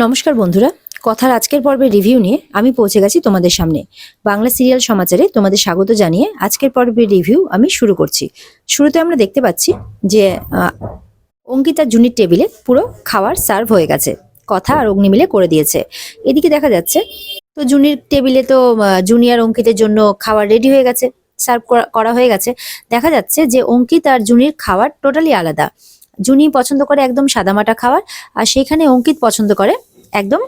নমস্কার বন্ধুরা, কথার আজকের পর্বের রিভিউ নিয়ে আমি পৌঁছে গেছি তোমাদের সামনে। বাংলা সিরিয়াল সমাচারে তোমাদের স্বাগত জানিয়ে আজকের পর্বের রিভিউ আমি শুরু করছি। শুরুতে আমরা দেখতে পাচ্ছি যে অঙ্কিতা জুনির টেবিলে পুরো খাবার সার্ভ হয়ে গেছে, কথা আর অগ্নি মিলে করে দিয়েছে। এদিকে দেখা যাচ্ছে তো জুনির টেবিলে তো জুনি আর অঙ্কিতের জন্য খাবার রেডি হয়ে গেছে, সার্ভ করা হয়ে গেছে। দেখা যাচ্ছে যে অঙ্কিত আর জুনির খাবার টোটালি আলাদা। জুনি পছন্দ করে একদম সাদামাটা খাবার, আর সেখানে অঙ্কিত পছন্দ করে একদম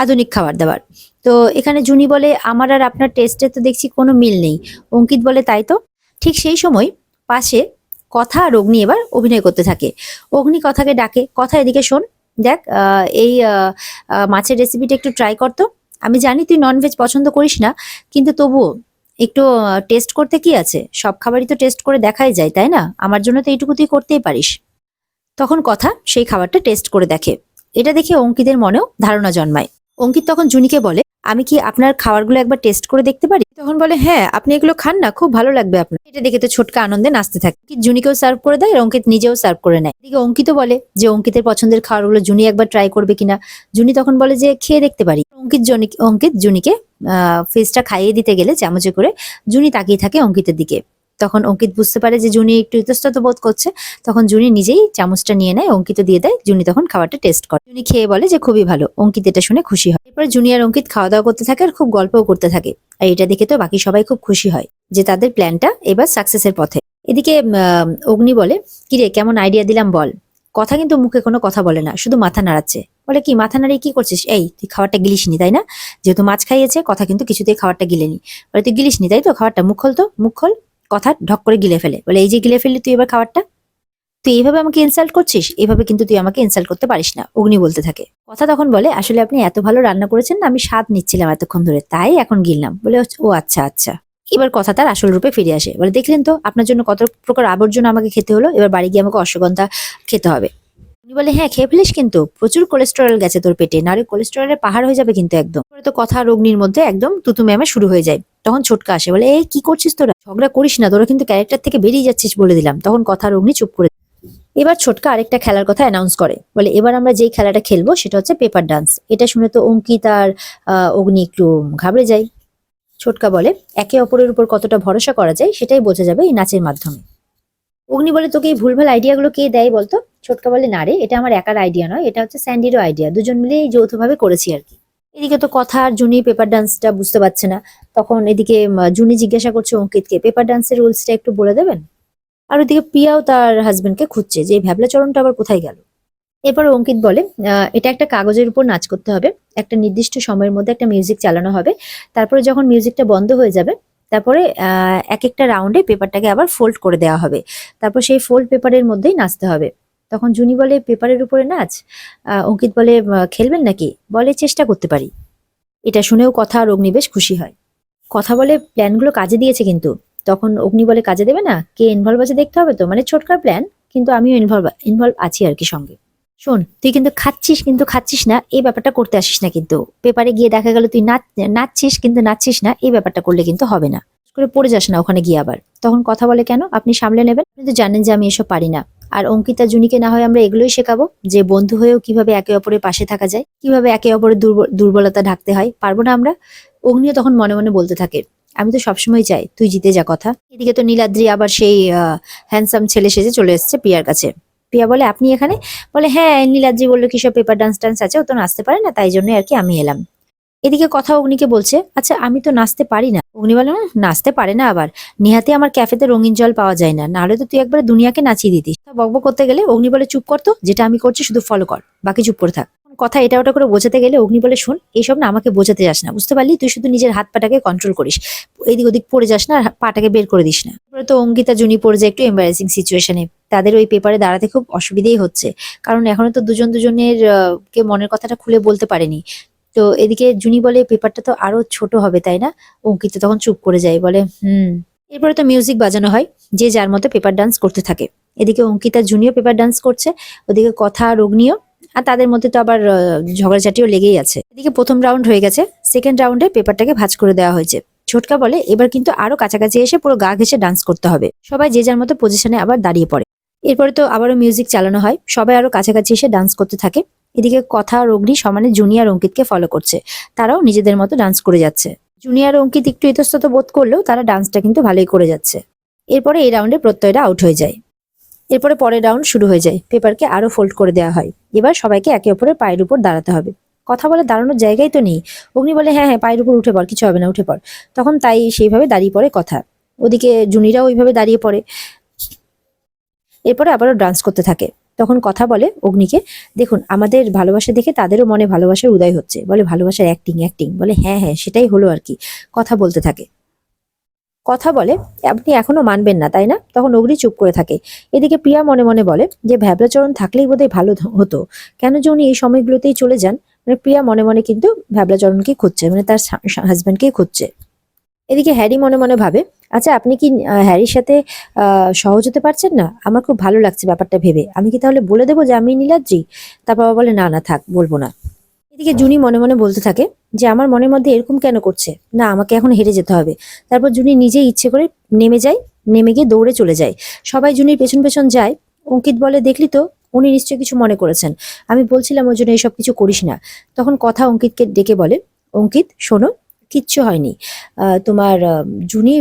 আধুনিক খাবার দাবার। তো এখানে জুনি বলে আমার আর আপনার টেস্টে তো দেখছি কোনো মিল নেই। অঙ্কিত বলে তাই তো। ঠিক সেই সময় পাশে কথা আর অগ্নি এবার অভিনয় করতে থাকে। অগ্নি কথাকে ডাকে, কথা এদিকে শোন, দেখ এই মাছের রেসিপিটা একটু ট্রাই করতো। আমি জানি তুই ননভেজ পছন্দ করিস না, কিন্তু তবুও একটু টেস্ট করতে কি আছে, সব খাবারই তো টেস্ট করে দেখাই যায়, তাই না? আমার জন্য তো এইটুকু তুই করতেই পারিস। তখন কথা সেই খাবারটা টেস্ট করে দেখে। এটা দেখে অঙ্কিতের মনেও ধারণা জন্মায়। অঙ্কিত তখন জুনিকে বলে, আমি কি আপনার খাবারগুলো একবার টেস্ট করে দেখতে পারি? তখন বলে, হ্যাঁ আপনি এগুলো খান না, খুব ভালো লাগবে আপনার। এটা দেখে তো ছোটকা আনন্দে নাচতে থাকে। জুনিকেও সার্ভ করে দেয় আর অঙ্কিত নিজেও সার্ভ করে নেয়। এদিকে অঙ্কিত বলে যে অঙ্কিতের পছন্দের খাবারগুলো জুনি একবার ট্রাই করবে কিনা। জুনি তখন বলে যে খেয়ে দেখতে পারি। অঙ্কিত জুনিকে ফিশটা খাইয়ে দিতে গেলে চামচে করে জুনি তাকিয়ে থাকে অঙ্কিতের দিকে। তখন অঙ্কিত বুঝতে পারে যে জুনি একটু ইতস্তত বোধ করছে। তখন জুনি নিজেই চামচটা নিয়ে নেয়, অঙ্কিত দিয়ে দেয়। জুনি তখন খাবারটা টেস্ট করে। জুনি খেয়ে বলে যে খুবই ভালো। অঙ্কিত এটা শুনে খুশি হয়। এরপর জুনি আর অঙ্কিত খাওয়া দাওয়া করতে থাকে আর খুব গল্পও করতে থাকে। আর এটা দেখে তো বাকি সবাই খুব খুশি হয় যে তাদের প্ল্যানটা এবার সাকসেসের পথে। এদিকে অগ্নি বলে, কিরে কেমন আইডিয়া দিলাম বল? কথা কিন্তু মুখে কোনো কথা বলে না, শুধু মাথা নাড়াচ্ছে। বলে, কি মাথা নাড়িয়ে কি করছিস? এই তুই খাবারটা গিলিসনি তাই না? যেহেতু মাছ খাইয়েছে, কথা কিন্তু কিছুতেই খাবারটা গিলেনি। বলে, তুই গিলিসনি তাই তো খাবারটা? মুখ খোল তো, মুখ খোল। কথা ঢক করে গিলে ফেলে। বলে, এই যে গিলে ফেললি তুই এবার খাবারটা, তুই এইভাবে আমাকে ইনসাল্ট করছিস? এইভাবে কিন্তু তুই আমাকে ইনসাল্ট করতে পারিস না। অগ্নি বলতে থাকে। কথা তখন বলে, আসলে আপনি এত ভালো রান্না করেছেন না, আমি স্বাদ নিচ্ছিলাম এতক্ষণ ধরে, তাই এখন গিললাম। বলে, ও আচ্ছা আচ্ছা। এবার কথা তার আসল রূপে ফিরে আসে। বলে, দেখলেন তো আপনার জন্য কত প্রকার আবর্জনা আমাকে খেতে হলো, এবার বাড়ি গিয়ে আমাকে অশ্বগন্ধা খেতে হবে। উনি বলে, হ্যাঁ খেয়ে ফেলিস, কিন্তু প্রচুর কোলেস্টেরল গেছে তোর পেটে, নারে কোলেস্টেরলের পাহাড় হয়ে যাবে কিন্তু একদম। তো কথা আর অগ্নির মধ্যে একদম তুতু ম্যামে শুরু হয়ে যায়। তখন ছোটকা আসে, বলে, এই কি করছিস তোরা? ঝগড়া করিস না, তোরা কিন্তু ক্যারেক্টার থেকে বেরিয়ে যাচ্ছিস বলে দিলাম। তখন কথা আর অগ্নি চুপ করে। এবার ছোটকা আরেকটা খেলার কথা অ্যানাউন্স করে। বলে, এবার আমরা যেই খেলাটা খেলবো সেটা হচ্ছে পেপার ডান্স। এটা শুনে তো অঙ্কিত আর অগ্নি একটু ঘাবড়ে যায়। ছোটকা বলে, একে অপরের উপর কতটা ভরসা করা যায় সেটাই বোঝা যাবে এই নাচের মাধ্যমে। অগ্নি বলে, তোকে এই ভুলভাল আইডিয়াগুলো কে দেয় বলতো? ছোটকা বলে, না রে, এটা আমার একার আইডিয়া নয়, এটা হচ্ছে স্যান্ডিরও আইডিয়া, দুজন মিলে যৌথভাবে করেছি আর কি। এদিকে তো কথা আর জুনি পেপার ডান্সটা বুঝতে পারছে না। তখন এদিকে জুনি জিজ্ঞাসা করছে অঙ্কিতকে, পেপার ডান্সের রুলসটা একটু বলে দেবেন? আর ওদিকে প্রিয়াও তার হাজবেন্ডকে খুঁজছে যে এই ভ্যাবলাচরণটা আবার কোথায় গেল। এরপর অঙ্কিত বলে, এটা একটা কাগজের উপর নাচ করতে হবে, একটা নির্দিষ্ট সময়ের মধ্যে একটা মিউজিক চালানো হবে, তারপরে যখন মিউজিকটা বন্ধ হয়ে যাবে তারপরে এক একটা রাউন্ডে পেপারটাকে আবার ফোল্ড করে দেওয়া হবে, তারপর সেই ফোল্ড পেপারের মধ্যেই নাচতে হবে। তখন জুনি বলে, পেপারের উপরে নাচ? অঙ্কিত বলে, খেলবেন নাকি? বলে, চেষ্টা করতে পারি। এটা শুনেও কথা আর অগ্নি বেশ খুশি হয়। কথা বলে, প্ল্যানগুলো কাজে দিয়েছে কিন্তু। তখন অগ্নি বলে, কাজে দেবে না? কে ইনভলভ আছে দেখতে হবে তো, মানে ছোটকার প্ল্যান, কিন্তু আমিও ইনভলভ আছি আর কি সঙ্গে। শোন, তুই কিন্তু খাচ্ছিস না, এই ব্যাপারটা করতে আসিস না কিন্তু। পেপারে গিয়ে দেখা গেল তুই নাচছিস কিন্তু নাচছিস না, এই ব্যাপারটা করলে কিন্তু হবে না। করে পড়ে যাস না ওখানে গিয়ে আবার। তখন কথা বলে, কেন, আপনি সামলে নেবেন, আপনি তো জানেন যে আমি এসব পারি না। আর অঙ্কিতা জুনিকে না হয় আমরা এগুলোই শেখাবো, যে বন্ধু হয়েও কিভাবে একে অপরের পাশে থাকা যায়, কিভাবে একে অপরের দুর্বলতা ঢাকতে হয়, পারবো না আমরা? অগ্নিও তখন মনে মনে বলতে থাকে, আমি তো সবসময় চাই তুই জিতে যা কথা। এদিকে তো নীলাদ্রি আবার সেই হ্যান্ডসাম ছেলে সেজে চলে এসেছে প্রিয়ার কাছে। প্রিয়া বলে, আপনি এখানে? বলে, হ্যাঁ নীলাদ্রি বললো কি সব পেপার ডান্স টান্স আছে, ও তো নাচতে পারে না, তাই জন্য আর কি আমি এলাম। এদিকে কথা অগ্নিকে বলছে, আচ্ছা আমি তো নাচতে পারি না। অগ্নি বলে, নাচতে পারে না আবার? নিহাতে আমার ক্যাফেতে রঙিন জল পাওয়া যায় না, নাহলে তো তুই একবার দুনিয়াকে নাচিয়ে দিতিস। বকবক করতে গেলে অগ্নি বলে, চুপ করতো, যেটা আমি করছি শুধু ফলো কর, বাকি চুপ করে থাক। কথা এটা ওটা করে বোঝাতে গেলে অগ্নি বলে, শোন, এইসব না আমাকে বোঝাতে যাস না, বুঝতে পারলি? তুই শুধু নিজের হাত পাটাকে কন্ট্রোল করিস, এদিক ওদিক পড়ে যাস না, আর পাটাকে বের করে দিস না। তারপরে তো অঙ্কিতা জুনি পড়ে যায় একটু এম্বারেসিং সিচুয়েশনে। তাদের ওই পেপারে দাঁড়াতে খুব অসুবিধেই হচ্ছে, কারণ এখনো তো দুজনের কে মনের কথাটা খুলে বলতে পারেনি। তো এদিকে জুনি বলে, পেপারটা তো আরো ছোট হবে তাই না? অঙ্কিতা তখন চুপ করে যায়, বলে, এরপরে তো মিউজিক বাজানো হয়, যে যার মতো পেপার ডান্স করতে থাকে। এদিকে অঙ্কিতা জুনিও পেপার ডান্স করছে, ওদিকে কথা আর অগ্নিও। আর তাদের মধ্যে তো আবার ঝগড়াঝাটিও লেগেই আছে। এদিকে প্রথম রাউন্ড হয়ে গেছে, সেকেন্ড রাউন্ডে পেপারটাকে ভাঁজ করে দেওয়া হয়েছে। ছোটকা বলে, এবার কিন্তু আরো কাছাকাছি এসে পুরো গা ঘেঁষে ডান্স করতে হবে। সবাই যে যার মতো পজিশনে আবার দাঁড়িয়ে পড়ে। এরপরে তো আবারও মিউজিক চালানো হয়, সবাই আরো কাছাকাছি এসে ডান্স করতে থাকে। এদিকে কথা আর অগ্নি সমানে জুনিয়র অঙ্কিতকে ফলো করছে। তারাও নিজেদের মতো ডান্স করে যাচ্ছে। জুনিয়র অঙ্কিত একটু ইতস্তত বোধ করলেও তারা ডান্সটা কিন্তু ভালোই করে যাচ্ছে। এরপরে এই রাউন্ডে প্রত্যয়টা আউট হয়ে যায়। এরপরে পরের রাউন্ড শুরু হয়ে যায়। পেপারকে আরো ফোল্ড করে দেওয়া হয়। এবার সবাইকে একে অপরের পায়ের উপর দাঁড়াতে হবে। কথা বলে দাঁড়ানোর জায়গাই তো নেই। অগ্নি বলে, হ্যাঁ হ্যাঁ, পায়ের উপর উঠে পড়, কিছু হবে না, উঠে পড়। তখন তাই সেইভাবে দাঁড়িয়ে পড়ে কথা। ওদিকে জুনিরাও ওইভাবে দাঁড়িয়ে পড়ে। এরপরে আবারও ডান্স করতে থাকে। তখন কথা বলে অগ্নিকে, দেখুন আমাদের ভালোবাসা দেখে তাদেরও মনে ভালোবাসার উদয় হচ্ছে। বলে, ভালোবাসার অ্যাক্টিং অ্যাক্টিং। বলে, হ্যাঁ হ্যাঁ, সেটাই হলো আর কি। কথা বলতে থাকে। কথা বলে, আপনি এখনো মানবেন না তাই না? তখন অগ্নি চুপ করে থাকে। এদিকে প্রিয়া মনে মনে বলে যে ভ্যাবলাচরণ থাকলেই বোধহয় ভালো হতো, কেন যে উনি এই সময়গুলোতেই চলে যান। মানে প্রিয়া মনে মনে কিন্তু ভ্যাবলাচরণকে খুঁজছে, মানে তার হাজবেন্ডকেই খুঁজছে। এদিকে হ্যারি মনে মনে ভাবে, আচ্ছা আপনি কি হ্যারির সাথে সহজ হতে পারছেন না? আমার খুব ভালো লাগছে ব্যাপারটা ভেবে। আমি কি তাহলে বলে দেবো যে আমি নীলাদ্রি? তার বাবা বলে, না না থাক, বলবো না। এদিকে জুনি মনে মনে বলতে থাকে যে আমার মনের মধ্যে এরকম কেন করছে, না আমাকে এখন হেরে যেতে হবে। তারপর জুনি নিজেই ইচ্ছে করে নেমে যায়। নেমে গিয়ে দৌড়ে চলে যায়। সবাই জুনির পেছন পেছন যায়। অঙ্কিত বলে, দেখলি তো, উনি নিশ্চয়ই কিছু মনে করেছেন। আমি বলছিলাম ওই জন্য এইসব কিছু করিস না। তখন কথা অঙ্কিতকে ডেকে বলে, অঙ্কিত শোনো, কিচ্ছু হয়নি। তোমার জুনি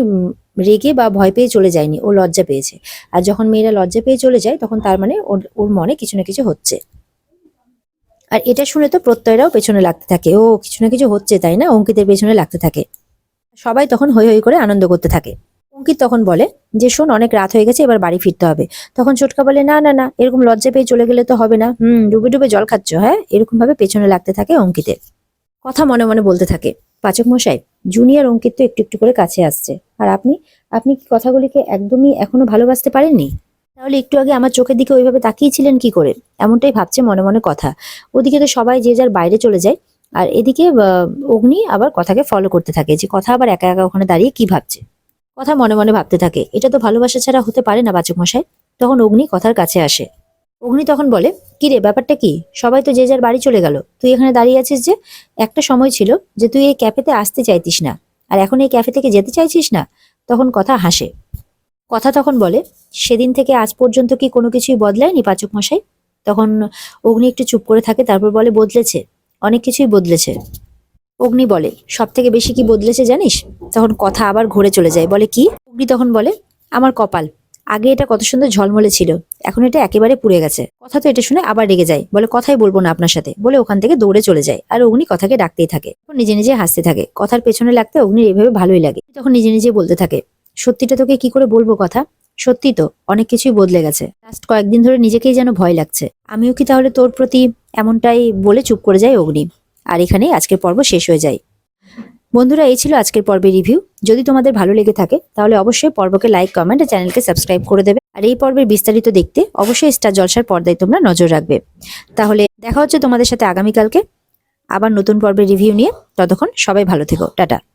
রেগে বা ভয় পেয়ে চলে যায়নি, ও লজ্জা পেয়েছে। আর যখন মেয়েরা লজ্জা পেয়ে চলে যায় তখন তার মানে ওর ওর মনে কিছু না কিছু হচ্ছে। আর এটা শুনে তো প্রত্যয়রাও পেছনে লাগতে থাকে। ও কিছু না কিছু হচ্ছে তাই না, অঙ্কিতের পেছনে লাগতে থাকে। সবাই তখন হৈ হৈ করে আনন্দ করতে থাকে। অঙ্কিত তখন বলে যে শোন, অনেক রাত হয়ে গেছে, এবার বাড়ি ফিরতে হবে। তখন ছোটকা বলে, না না না, এরকম লজ্জা পেয়ে চলে গেলে তো হবে না। ডুবে ডুবে জল খাচ্ছ, হ্যাঁ? এরকম ভাবে পেছনে লাগতে থাকে অঙ্কিতের। কথা মনে মনে বলতে থাকে, পাচক মশাই, জুনিয়র অঙ্কিত তো একটু একটু করে কাছে আসছে। আর আপনি আপনি কি কথাগুলিকে একদমই এখনো ভালোবাসতে পারেননি? তাহলে একটু আগে আমার চোখের দিকে ওইভাবে তাকিয়েছিলেন কি করে? এমনটাই ভাবছে মনে মনে কথা। ওদিকে তো সবাই যে যার বাইরে চলে যায়। আর এদিকে অগ্নি আবার কথাকে ফলো করতে থাকে, যে কথা আবার একা একা ওখানে দাঁড়িয়ে কি ভাবছে। কথা মনে মনে ভাবতে থাকে, এটা তো ভালোবাসা ছাড়া হতে পারে না বাচক মশাই। তখন অগ্নি কথার কাছে আসে। অগ্নি তখন বলে, কি রে, ব্যাপারটা কি? সবাই তো যে যার বাড়ি চলে গেল, তুই এখানে দাঁড়িয়ে আছিস যে? একটা সময় ছিল যে তুই এই ক্যাফেতে আসতে চাইতিস না, আর এখন এই ক্যাফে থেকে যেতে চাইছিস না। তখন কথা হাসে। কথা তখন বলে, সেদিন থেকে আজ পর্যন্ত কি কোনো কিছুই বদলায়নি পাচক মশাই? তখন অগ্নি একটু চুপ করে থাকে, তারপর বলে, বদলেছে, অনেক কিছুই বদলেছে। অগ্নি বলে, সব থেকে বেশি কি বদলেছে জানিস? তখন কথা আবার ঘুরে চলে যায়, বলে কি? অগ্নি তখন বলে, আমার কপাল। আগে এটা কত সুন্দর ঝলমলে ছিল, এখন এটা একেবারে পুড়ে গেছে। কথা তো এটা শুনে আবার রেগে যায়, বলে, কথাই বলবো না আপনার সাথে, বলে ওখান থেকে দৌড়ে চলে যায়। আর অগ্নি কথাকে ডাকতেই থাকে। নিজে নিজে হাসতে থাকে। কথার পেছনে লাগতে অগ্নির এইভাবে ভালোই লাগে। তখন নিজে নিজে বলতে থাকে, সত্যিটা তোকে কি করে বলবো কথা? সত্যি তো অনেক কিছুই বদলে গেছে। লাস্ট কয়েকদিন ধরে নিজেকেই যেন ভয় লাগছে। আমিও কি তাহলে তোর প্রতি এমনটাই? বলে চুপ করে যায় অগ্নি। আর এখানেই আজকের পর্ব শেষ হয়ে যায়। বন্ধুরা, এই ছিল আজকের পর্বের রিভিউ। যদি তোমাদের ভালো লেগে থাকে তাহলে অবশ্যই পর্বকে লাইক, কমেন্ট আর চ্যানেলকে সাবস্ক্রাইব করে দেবে। আর এই পর্বের বিস্তারিত দেখতে অবশ্যই স্টার জলসার পর্দায় তোমরা নজর রাখবে। তাহলে দেখা হচ্ছে তোমাদের সাথে আগামীকালকে আবার নতুন পর্বের রিভিউ নিয়ে। ততক্ষণ সবাই ভালো থেকো, টাটা।